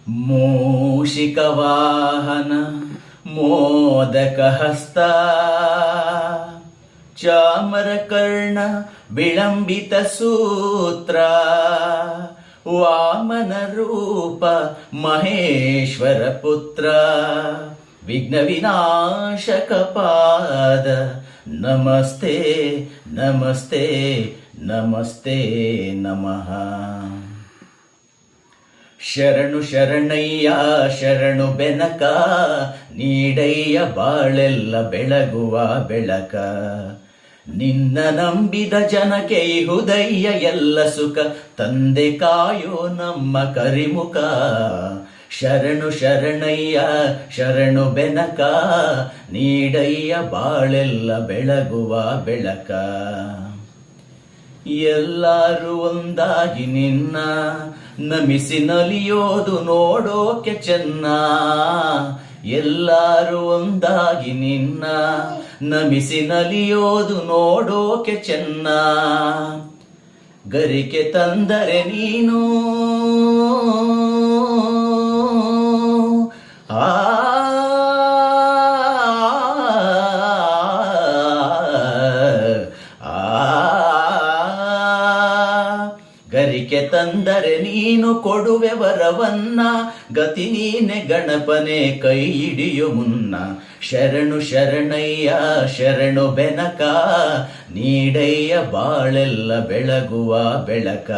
ಮೂಷಿಕವಾಹನ ಮೋದಕಹಸ್ತ ಚಾಮರಕರ್ಣ ವಿಳಂಬಿತ ಸೂತ್ರ ವಾಮನ ರೂಪ ಮಹೇಶ್ವರ ಪುತ್ರ ವಿಘ್ನ ವಿನಾಶಕ ಪಾದ ನಮಸ್ತೆ ನಮಸ್ತೆ ನಮಸ್ತೆ ನಮಃ. ಶರಣು ಶರಣಯ್ಯ ಶರಣು ಬೆನಕ ನೀಡಯ್ಯ ಬಾಳೆಲ್ಲ ಬೆಳಗುವ ಬೆಳಕ. ನಿನ್ನ ನಂಬಿದ ಜನಕ್ಕೆ ಇಹುದಯ್ಯ ಎಲ್ಲ ಸುಖ ತಂದೆ ಕಾಯೋ ನಮ್ಮ ಕರಿಮುಖ. ಶರಣು ಶರಣಯ್ಯ ಶರಣು ಬೆನಕ ನೀಡಯ್ಯ ಬಾಳೆಲ್ಲ ಬೆಳಗುವ ಬೆಳಕ. ಎಲ್ಲರೂ ಒಂದಾಗಿ ನಿನ್ನ ನಮಿಸಿ ನಲಿಯೋದು ನೋಡೋಕೆ ಚೆನ್ನ. ಎಲ್ಲರೂ ಒಂದಾಗಿ ನಿನ್ನ ನಮಿಸಿ ನಲಿಯೋದು ನೋಡೋಕೆ ಚೆನ್ನ. ಗರಿಕೆ ತಂದರೆ ನೀನು ಗರಿಕೆ ತಂದರೆ ನೀನು ಕೊಡುವೆ ವರವನ್ನ. ಗತಿ ನೀನೆ ಗಣಪನೆ ಕೈ ಹಿಡಿಯು ಮುನ್ನ. ಶರಣು ಶರಣಯ್ಯ ಶರಣು ಬೆನಕ ನೀಡಯ್ಯ ಬಾಳೆಲ್ಲ ಬೆಳಗುವ ಬೆಳಕ.